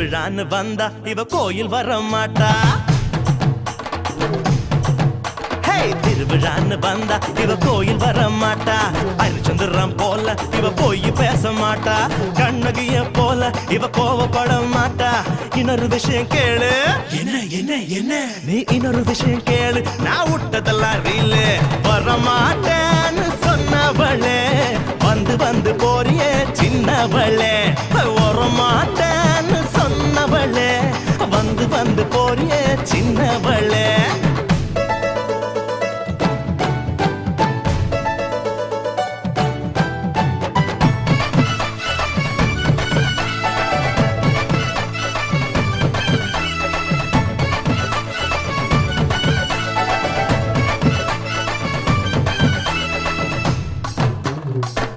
திருவிழான்னு வந்தா இவ கோயில் வர மாட்டா. திருவிழான்னு வந்தா இவ கோயில் வர மாட்டா. அரிச்சந்திரம் போல இவ போய் பேச மாட்டா. கண்ணகிய போல இவ கோவப்பட மாட்டா. இன்னொரு விஷயம் கேளு. என்ன என்ன என்ன? நீ இன்னொரு விஷயம் கேளு. நான் விட்டதெல்லாம் ரீலு. வர மாட்டேன்னு சொன்னவளே வந்து வந்து போறியே சின்னவளே. வர மாட்டேன்னு சொன்னவளே வந்து வந்து போறியே சின்னவளே.